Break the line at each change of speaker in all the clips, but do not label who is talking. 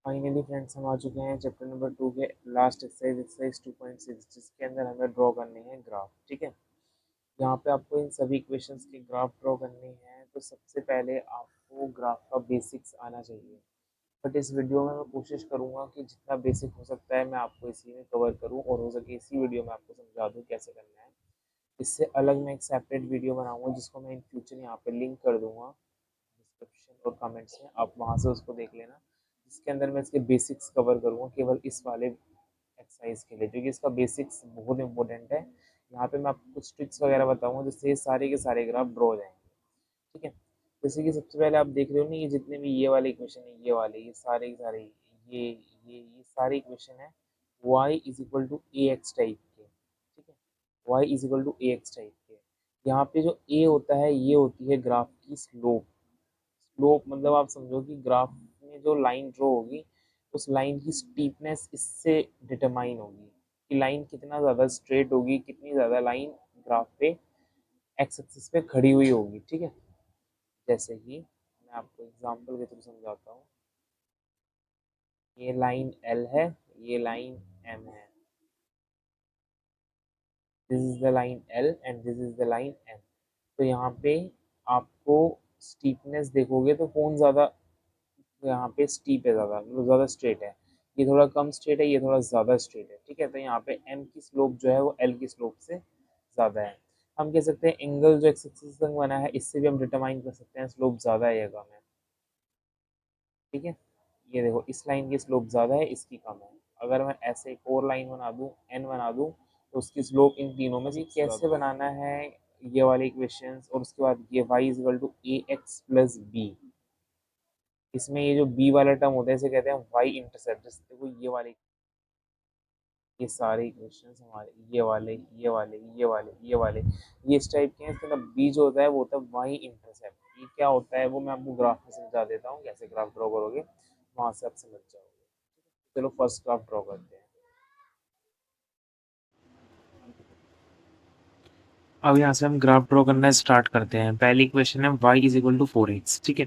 Finally friends हम आ चुके हैं चैप्टर नंबर 2 के लास्ट एक्सरसाइज 2.6 जिसके अंदर हमें ड्रॉ करने हैं ग्राफ। ठीक है, यहाँ पे आपको इन सभी इक्वेशंस के ग्राफ ड्रॉ करने हैं। तो सबसे पहले आपको ग्राफ का बेसिक्स आना चाहिए, बट इस वीडियो में मैं कोशिश करूँगा कि जितना बेसिक हो सकता है मैं आपको इसी में कवर करूँ और हो सके इसी वीडियो में आपको समझा दूँ कैसे करना है। इससे अलग मैं एक सेपरेट वीडियो बनाऊँगा जिसको मैं इन फ्यूचर यहाँ पे लिंक कर दूँगा डिस्क्रिप्शन और कमेंट्स में, आप वहाँ से उसको देख लेना, जिसके अंदर मैं इसके बेसिक्स कवर करूँगा केवल इस वाले एक्सरसाइज के लिए, क्योंकि इसका बेसिक्स बहुत इंपॉर्टेंट है। यहाँ पे मैं आपको कुछ ट्रिक्स वगैरह बताऊंगा जिससे ये सारे के सारे ग्राफ ड्रॉ हो जाएंगे। ठीक है, जैसे कि सबसे पहले आप देख रहे हो ना, ये जितने भी ये वाले इक्वेशन है, ये वाले, ये सारे के सारे, ये सारे इक्वेशन है y is equal to A x type के। ठीक है, y is equal to A x type के। यहाँ पे जो a होता है ये होती है ग्राफ की स्लोप। स्लोप मतलब आप समझो कि ग्राफ में जो लाइन ड्रॉ होगी उस लाइन की स्टीपनेस इससे डिटरमाइन होगी कि लाइन कितना ज़्यादा स्ट्रेट होगी, कितनी ज़्यादा लाइन ग्राफ पे एक्स एक्सिस पे खड़ी हुई होगी। ठीक है, जैसे कि मैं आपको एग्जांपल के थ्रू समझाता हूँ। ये लाइन एल है, ये लाइन एम है, this is the line L and this is the line M. तो यहाँ पे आपको स्टीपनेस देखोगे तो कौन ज़्यादा यहाँ पे स्टीप है, ज़्यादा मतलब ज़्यादा स्ट्रेट है। ये थोड़ा कम स्ट्रेट है, ये थोड़ा ज़्यादा स्ट्रेट है। ठीक है, तो यहाँ पे एम की स्लोप जो है वो एल की स्लोप से ज़्यादा है। हम कह सकते हैं एंगल जो एक्स एक्सिस तक बना है इससे भी हम डिटरमाइन कर सकते हैं स्लोप ज़्यादा है या कम है। ठीक है, ये देखो इस लाइन की स्लोप ज़्यादा है, इसकी कम है। अगर मैं ऐसे एक और लाइन बना दूँ, एन बना दूँ, तो उसकी स्लोप इन तीनों में से कैसे बनाना है ये वाले इक्वेशंस, और उसके बाद ये y is equal to A x plus B. इसमें ये जो बी वाला टर्म होता है इसे कहते हैं वाई इंटरसेप्ट। जैसे देखो ये वाले, ये सारे इक्वेशंस हमारे ये वाले, ये वाले, ये वाले, ये वाले, ये इस टाइप के हैं। इसके अंदर बी जो होता है वो होता है वाई इंटरसेप्ट। ये क्या होता है वो मैं आपको ग्राफ में समझा देता हूँ, कैसे ग्राफ ड्रॉ करोगे वहां से आप समझ जाओगे। चलो फर्स्ट ग्राफ ड्रॉ करते हैं। अब यहाँ से हम ग्राफ ड्रॉ करना स्टार्ट करते हैं। पहली इक्वेशन है y is equal to 4x। ठीक है,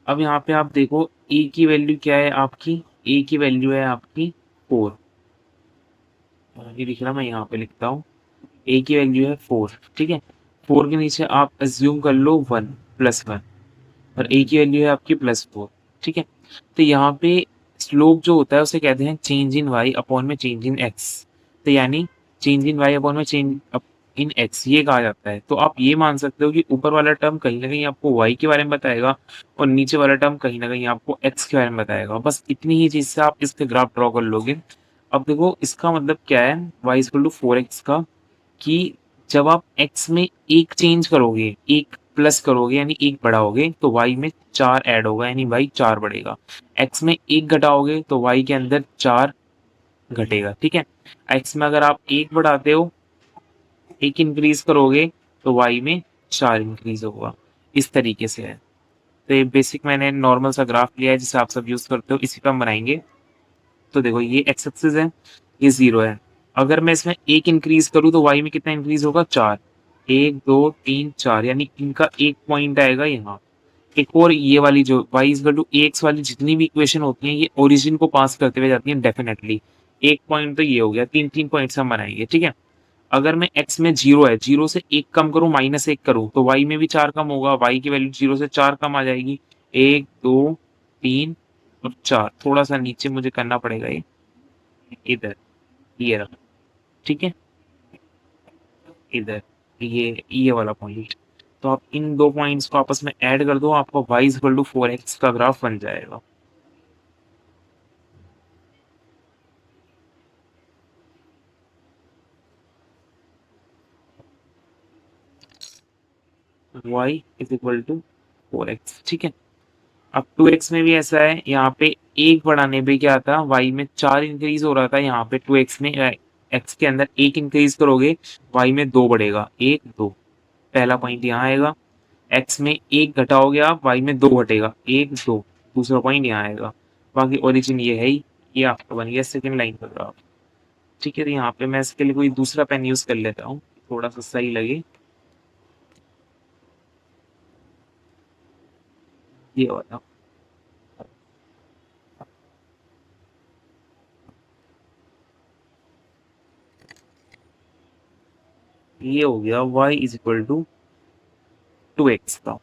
अब यहाँ पे आप देखो a की वैल्यू क्या है आपकी, a की वैल्यू है आपकी 4। ये दिख रहा, मैं यहाँ पे लिखता हूँ, a की वैल्यू है 4। ठीक है, 4 के नीचे आप एज्यूम कर लो 1 प्लस 1, और a की वैल्यू है आपकी प्लस 4। ठीक है, तो यहाँ पे स्लोप जो होता है उसे कहते हैं चेंज इन y अपॉन में चेंज इन x। तो यानी चेंज इन y अपॉन में चेंज इन x ये कहा जाता है। तो आप ये मान सकते हो कि ऊपर वाला टर्म कहीं ना कहीं आपको y के बारे में बताएगा और नीचे वाला टर्म कहीं ना कहीं आपको x के बारे में बताएगा। बस इतनी ही चीज से आप इसके ग्राफ ड्रॉ कर लोगे। अब देखो इसका मतलब क्या है y इक्वल टू 4x का, कि जब आप x में एक चेंज करोगे, एक प्लस करोगे यानी एक बढ़ाओगे, तो y में 4 ऐड होगा यानी y 4 बढ़ेगा। x में एक घटाओगे तो y के अंदर 4 घटेगा। ठीक है, x में अगर आप एक बढ़ाते हो, एक इंक्रीज करोगे, तो y में 4 इंक्रीज होगा। इस तरीके से है। तो ये बेसिक मैंने नॉर्मल सा ग्राफ लिया है जिसे आप सब यूज करते हो, इसी पे हम बनाएंगे। तो देखो ये एक्स एक्सिस है, ये 0 है। अगर मैं इसमें एक इंक्रीज करूँ तो वाई में कितना इंक्रीज होगा, 4। 1 2 3 4, यानी इनका एक पॉइंट आएगा यहाँ। एक और ये वाली जो y इक्वल टू एक्स वाली जितनी भी इक्वेशन होती हैं ये ओरिजिन को पास करते हुए जाती हैं डेफिनेटली। एक पॉइंट तो ये हो गया, तीन तीन पॉइंट्स हम बनाएंगे। ठीक है, अगर मैं x में 0 है, 0 से एक कम करूँ, -1 करूँ, तो y में भी 4 कम होगा, y की वैल्यू 0 से 4 कम आ जाएगी। 1 2 3 और 4, थोड़ा सा नीचे मुझे करना पड़ेगा ये, इधर, ये रहा। ठीक है, इधर, ये वाला पॉइंट। तो आप इन दो पॉइंट्स को आपस में ऐड कर दो, आपको y इक्वल टू 4x का ग्राफ बन जाएगा। y is equal to 4x। ठीक है, अब 2x में भी ऐसा है, यहाँ पे एक बढ़ाने पे क्या था, y में 4 इंक्रीज हो रहा था, यहाँ पे 2x में x के अंदर एक इंक्रीज करोगे, y में 2 बढ़ेगा, 1 2। पहला पॉइंट यहाँ आएगा। x में एक घटाओगे आप, y में 2 घटेगा, 1 2। दूसरा पॉइंट यहाँ आएगा। बाकी ओरिजिन ये है ही, ये आपका बन गया सेकंड लाइन का ग्राफ। ठीक है, तो यहाँ पे मैं इसके लिए कोई दूसरा पेन यूज कर लेता हूँ, थोड़ा सा सही लगे। ये वाला, ये हो गया y is equal to 2x का,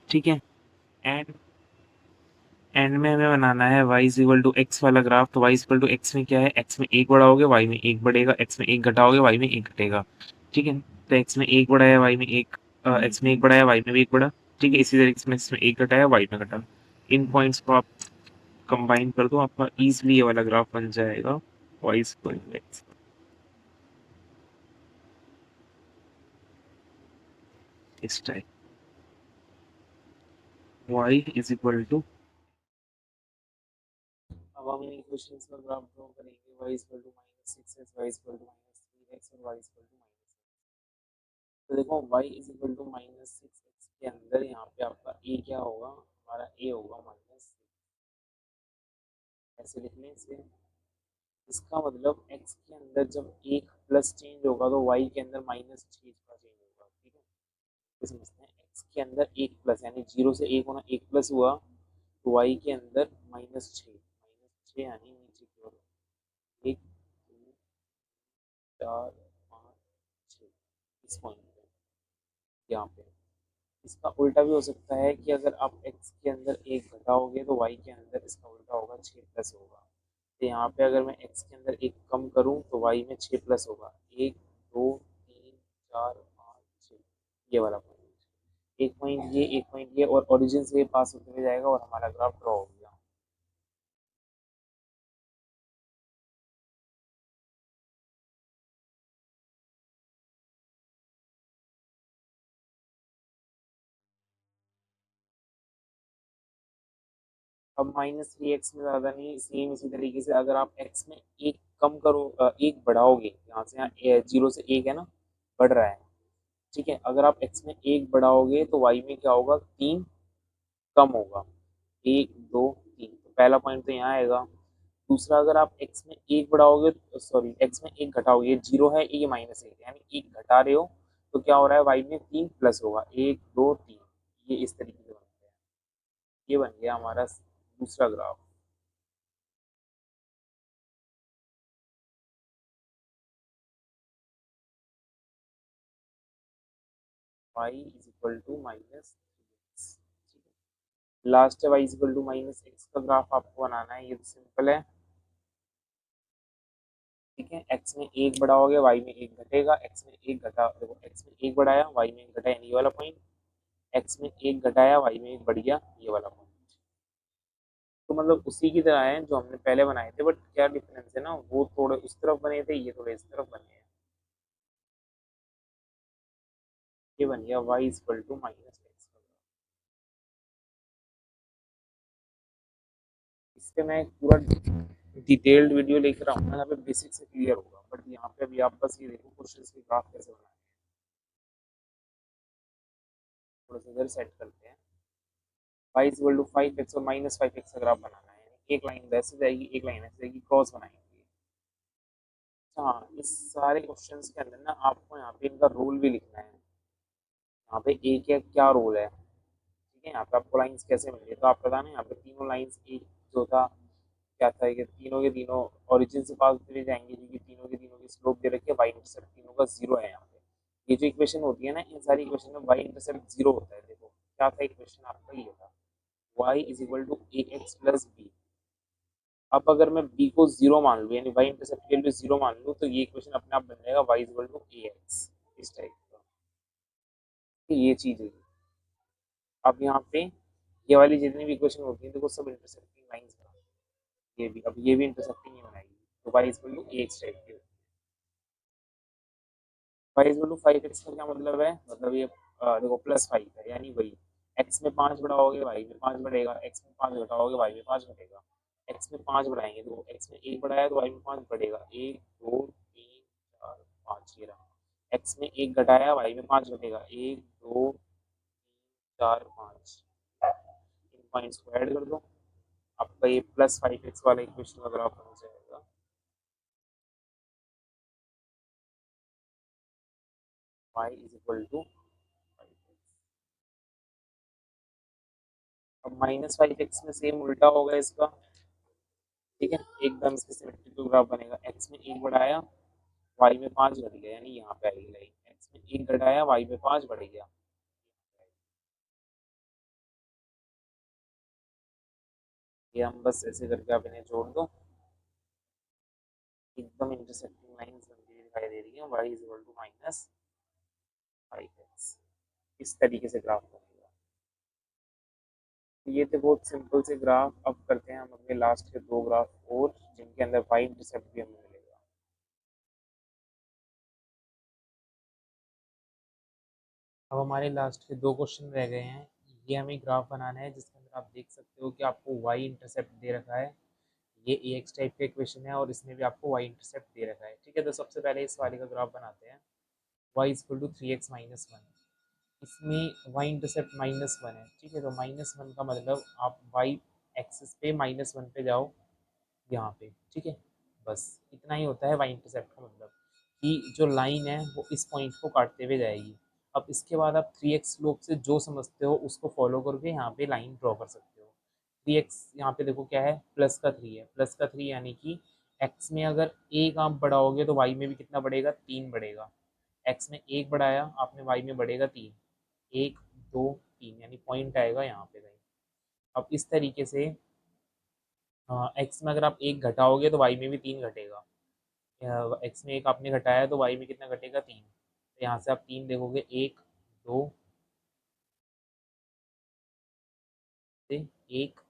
ठीक है। एंड एंड में हमें बनाना है y is equal to x वाला ग्राफ। तो y is equal to x में क्या है, x में एक बढ़ाओगे y में एक बढ़ेगा, x में एक घटाओगे y में एक घटेगा, ठीक है। तो x में एक बढ़ाया y में एक, x में एक बढ़ाया y में भी एक बढ़ा, ठीक है। इसी तरीके से इसमें एक घटाया y में घटा। इन पॉइंट्स को आप कंबाइन कर दो, आपका इजीली ये वाला ग्राफ बन जाएगा y is equal to x। इस type y is equal to, अब हम इन इक्वेशंस का ग्राफ ड्रॉ करेंगे। y is equal to -6x, y is equal to -3x और y इज इक्वल टू तो देखो y is equal to -6x के अंदर यहाँ पे आपका a क्या होगा, हमारा a होगा -6। ऐसे लिख लें इसे। इसका मतलब x के अंदर जब एक प्लस चेंज होगा तो y के अंदर -6 का चेंज होगा, ठीक है। तो समझते हैं x के अंदर एक प्लस यानी 0 से 1 होना, एक प्लस हुआ तो y के अंदर -6 यानी नीचे की ओर 1 2 4 5 6 इस पॉइंट पे, यहाँ पे। इसका उल्टा भी हो सकता है कि अगर आप x के अंदर एक घटाओगे तो y के अंदर इसका उल्टा होगा, 6 प्लस होगा। तो यहाँ पे अगर मैं x के अंदर एक कम करूँ तो y में 6 प्लस होगा, 1 2 3 4 5 6, ये वाला पॉइंट। एक पॉइंट ये और ओरिजिन से ये पास होते हुए जाएगा और हमारा ग्राफ ड्रॉ हो गया। अब -3x में ज़्यादा नहीं, सेम इसी तरीके से अगर आप x में एक कम करो, एक बढ़ाओगे, यहाँ से यहाँ 0 से 1 है ना, बढ़ रहा है, ठीक है। अगर आप x में एक बढ़ाओगे तो y में क्या होगा, 3 कम होगा, 1 2 3। तो पहला पॉइंट तो यहाँ आएगा। दूसरा, अगर आप x में एक बढ़ाओगे, सॉरी x में एक घटाओगे, ये 0 है, ये -1 यानी एक घटा रहे हो, तो क्या हो रहा है, y में 3 प्लस होगा, 1 2 3। ये इस तरीके से बनता है। ये बन गया हमारा दूसरा graph. y is equal to -3x, last है y is equal to -x का ग्राफ आपको बनाना है। ये तो सिंपल है, ठीक है। x में एक बढ़ाओगे y में एक घटेगा, x में एक घटा, देखो x में एक बढ़ाया y में एक घटा, यानी ये वाला पॉइंट। x में एक घटाया y में एक बढ़ गया, ये वाला पॉइंट। तो मतलब उसी की तरह है जो हमने पहले बनाए थे, बट क्या डिफरेंस है ना, वो थोड़े उस तरफ बने थे, ये थोड़े इस तरफ बने हैं। ये बन गया y is equal to -x। इस पे मैं पूरा डिटेल्ड वीडियो लेकर आऊंगा, यहाँ पे बेसिक से क्लियर होगा, बट यहाँ पे अभी आप बस ये देखो क्वेश्चन के ग्राफ कैसे बनाए। थोड़ा सा इधर सेट करते हैं। y is equal to 5x और -5x का ग्राफ बनाना है, यानी एक लाइन ऐसे जाएगी, एक लाइन ऐसे जाएगी, क्रॉस बनाएंगे। हाँ, इस सारे क्वेश्चंस के अंदर ना आपको यहाँ पे इनका रूल भी लिखना है। यहाँ पे ए क्या क्या रोल है, ठीक है। यहाँ पे आपको लाइंस कैसे मिल रही है, तो आप बताना यहाँ पे तीनों लाइंस एक जो था, क्या था कि तीनों के तीनों ओरिजिन से पास होते हुए जाएंगे, क्योंकि तीनों के तीनों की स्लोप दे रखी है, वाई इंटरसेप्ट तीनों का 0 है यहाँ पे। ये जो इक्वेशन होती है ना, इन सारी इक्वेशन में वाई इंटरसेप्ट 0 होता है। देखो क्या था इक्वेशन आपका, ये था y is equal to A x plus B. अब अगर मैं बी को 0 मान लूँ, यानी वाई इंटरसेप्ट की वैल्यू 0 मान लूँ, तो ये इक्वेशन अपने आप बन जाएगा y is equal to A x, इस टाइप का। ये चीज है। अब यहाँ पे ये वाली जितनी भी इक्वेशन होती है, देखो सब इंटरसेक्टिंग लाइंस बनाती है। ये भी, अब ये भी इंटरसेक्टिंग ही बनाएगी, तो Y is equal to A x type की। Y is equal to 5x का क्या मतलब है, मतलब ये देखो +5 है, यानी वही x में 5 बढ़ाओगे y में 5 बढ़ेगा, x में 5 घटाओगे y में 5 घटेगा। x में 5 बढ़ाएंगे तो x में 1 बढ़ाया तो y में 5 बढ़ेगा, 1 2 3 4 5, ये रहा। x में 1 घटाया y में 5 घटेगा, 1 2 3 4 5। इन पॉइंट्स को ऐड कर दो, आपका ये +5x वाला इक्वेशन का ग्राफ बन जाएगा। y is equal to 5x। अब -5x में सेम उल्टा होगा इसका, ठीक है। एकदम इसके सिमेट्रिकल ग्राफ बनेगा, x में एक बढ़ाया वाई में 5 घट गया, यानी यहाँ पे आएगी लाइन। एक्स में 1 घटाया, वाई में 5 बढ़ गया। ये हम बस ऐसे करके आप इन्हें जोड़ दो, एकदम इंटरसेक्टिंग लाइंस बनती हुई दिखाई दे रही है। Y is equal to minus 5x, इस तरीके से ग्राफ बनेगा। ये थे बहुत सिंपल से ग्राफ। अब करते हैं हम अपने लास्ट के 2 ग्राफ और, जिनके अंदर वाई इंटरसेप्ट भी हमें मिलेगा। अब हमारे लास्ट के 2 क्वेश्चन रह गए हैं। ये हमें ग्राफ बनाना है जिसके अंदर आप देख सकते हो कि आपको वाई इंटरसेप्ट दे रखा है। ये ए एक्स टाइप का इक्वेशन है और इसमें भी आपको वाई इंटरसेप्ट दे रखा है। ठीक है, तो सबसे पहले इस वाले का ग्राफ बनाते हैं। Y is equal to 3x-1, इसमें वाई इंटरसेप्ट -1 है। ठीक है, तो -1 का मतलब आप वाई एक्सिस पे -1 पे जाओ, यहाँ पे। ठीक है, बस इतना ही होता है वाई इंटरसेप्ट का मतलब, कि जो लाइन है वो इस पॉइंट को काटते हुए जाएगी। अब इसके बाद आप 3x स्लोप से जो समझते हो उसको फॉलो करके यहाँ पे लाइन ड्रॉ कर सकते हो। 3x यहाँ पे देखो क्या है, +3 है। +3 यानी कि x में अगर एक आप बढ़ाओगे तो y में भी कितना बढ़ेगा, 3 बढ़ेगा। x में 1 बढ़ाया आपने, y में बढ़ेगा 3। 1 2 3 यानी पॉइंट आएगा यहाँ पे कहीं। अब इस तरीके से एक्स में अगर आप 1 घटाओगे तो वाई में भी 3 घटेगा। एक्स में 1 आपने घटाया तो वाई में कितना घटेगा, 3। तो यहाँ से आप 3 देखोगे, 1 2 से 1,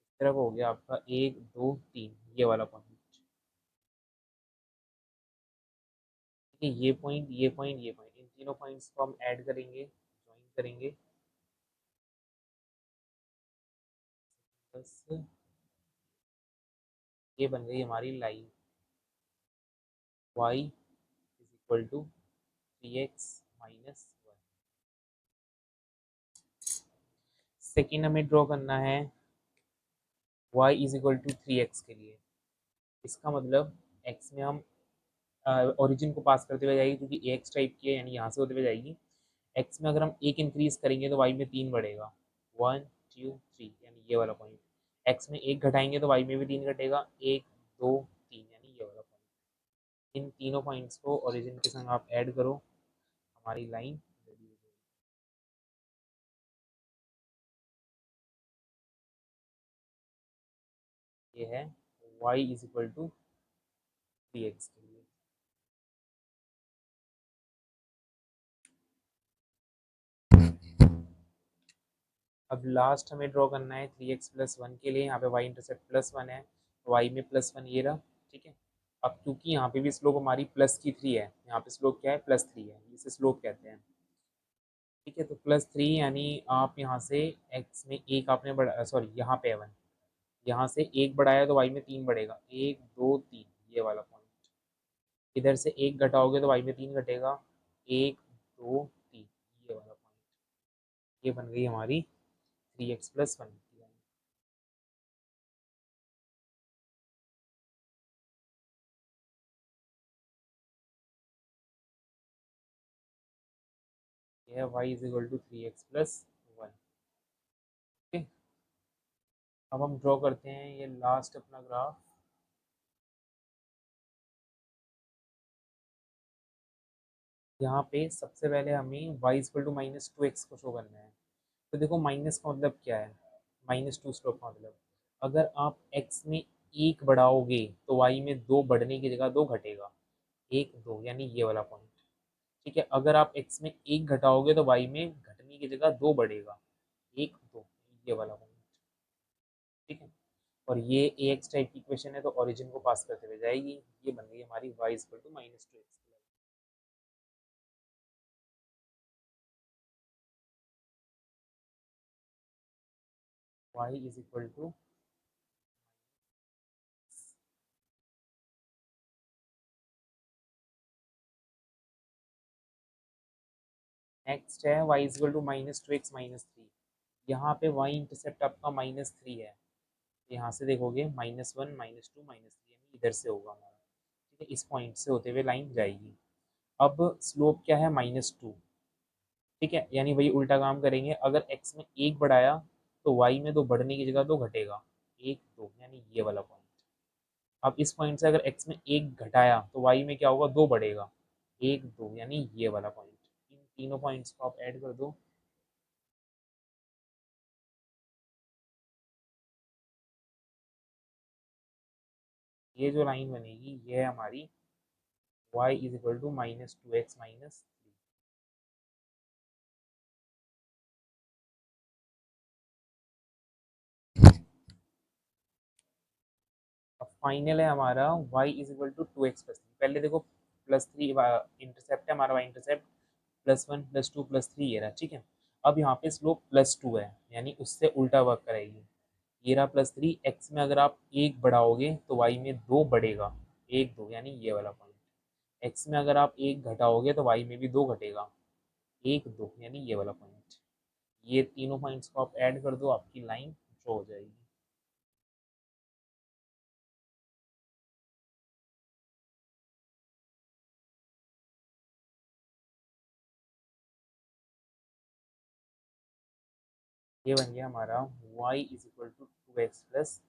इस तरफ हो गया आपका 1 2 3, ये वाला पॉइंट। ठीक है, ये पॉइंट, ये पॉइंट, ये पॉइंट, इन तीनों पॉइंट्स को हम ऐड करेंगे, ज्वाइन करेंगे। बस ये बन गई हमारी line. y is equal to 3x-1। Second हमें ड्रॉ करना है y is equal to 3x के लिए। इसका मतलब x में हम ओरिजिन को पास करते हुए जाएगी, क्योंकि ए एक्स टाइप की है, यानी यहाँ से होते हुए जाएगी। एक्स में अगर हम 1 इंक्रीज करेंगे तो वाई में 3 बढ़ेगा। 1 2 3 यानी ये वाला पॉइंट। एक्स में 1 घटाएंगे तो वाई में भी 3 घटेगा। 1 2 3 यानी ये वाला पॉइंट। इन तीनों पॉइंट्स को ओरिजिन के संग आप ऐड करो, हमारी लाइन रेडी हो जाएगी। ये है y is equal to 3x के लिए। अब लास्ट हमें ड्रॉ करना है 3x+1 के लिए। यहाँ पे y इंटरसेप्ट +1 है, तो y में +1 ये रहा। ठीक है, अब क्योंकि यहाँ पे भी स्लोप हमारी +3 है, यहाँ पे स्लोप क्या है, +3 है, इसे स्लोप कहते हैं। ठीक है, तो +3 यानी आप यहाँ से x में 1 आपने बढ़ा, सॉरी यहाँ पे 1, यहाँ से 1 बढ़ाया तो y में 3 बढ़ेगा। 1 2 3 ये वाला पॉइंट। इधर से 1 घटाओगे तो y में 3 घटेगा। 1 2 3 ये वाला पॉइंट। ये बन गई हमारी 3x+1 की लाइन। ये है y is equal to 3x+1। Okay, अब हम ड्रॉ करते हैं ये लास्ट अपना ग्राफ। यहाँ पे सबसे पहले हमें y इक्वल टू -2x को शो करना है। तो देखो माइनस का मतलब क्या है, -2 स्लोप का मतलब, अगर आप x में 1 बढ़ाओगे तो y में 2 बढ़ने की जगह 2 घटेगा। 1 2 यानी ये वाला पॉइंट। ठीक है, अगर आप x में 1 घटाओगे तो y में घटने की जगह 2 बढ़ेगा। 1 2 ये वाला पॉइंट। ठीक है, और ये ए एक्स टाइप की इक्वेशन है, तो ओरिजिन को पास करते हुए जाएगी। ये बन गई हमारी y equal to -2x। y is equal to, next है y is equal to -2x-3। यहाँ पे y इंटरसेप्ट आपका -3 है, यहाँ से देखोगे -1 -2 -3 यानी इधर से होगा हमारा। ठीक है, इस पॉइंट से होते हुए लाइन जाएगी। अब स्लोप क्या है, -2। ठीक है, यानी वही उल्टा काम करेंगे, अगर x में 1 बढ़ाया तो y में 2 बढ़ने की जगह 2 घटेगा। 1 2 यानी ये वाला पॉइंट। अब इस पॉइंट से अगर x में 1 घटाया तो y में क्या होगा, 2 बढ़ेगा, 1 2 यानी ये वाला पॉइंट। इन तीनों पॉइंट्स को आप ऐड कर दो। ये जो लाइन बनेगी ये है हमारी y is equal to -2x -3। अब फाइनल है हमारा y is equal to 2x+3। पहले देखो +3 इंटरसेप्ट है हमारा, y इंटरसेप्ट +1 +2 +3 ये रहा, ठीक है। अब यहाँ पे स्लोप +2 है, यानी उससे उल्टा वर्क करेगी। ये रहा +3, x में अगर आप 1 बढ़ाओगे तो y में 2 बढ़ेगा, 1 2 यानी ये वाला पॉइंट। x में अगर आप 1 घटाओगे तो y में भी 2 घटेगा, 1 2 यानी ये वाला पॉइंट। ये तीनों पॉइंट्स को आप ऐड कर दो, आपकी लाइन ड्रॉ हो जाएगी। ये बन गया हमारा y is equal to 2x plus.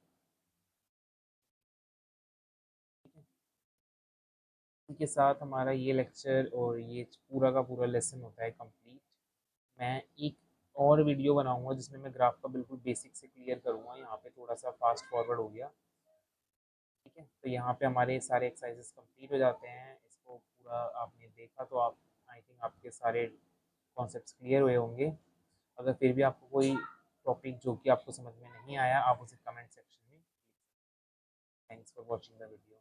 इसी के साथ हमारा ये लेक्चर और ये पूरा का पूरा लेसन होता है कंप्लीट। मैं एक और वीडियो बनाऊंगा जिसमें मैं ग्राफ का बिल्कुल बेसिक से क्लियर करूंगा। यहाँ पे थोड़ा सा फास्ट फॉरवर्ड हो गया, ठीक है। तो यहाँ पे हमारे सारे एक्सरसाइजेस कंप्लीट हो जाते हैं। इसको पूरा आपने देखा तो आप, आई थिंक आपके सारे कॉन्सेप्ट्स क्लियर हुए होंगे। अगर फिर भी आपको कोई टॉपिक जो कि आपको समझ में नहीं आया, आप उसे कमेंट सेक्शन में। Thanks for watching the video.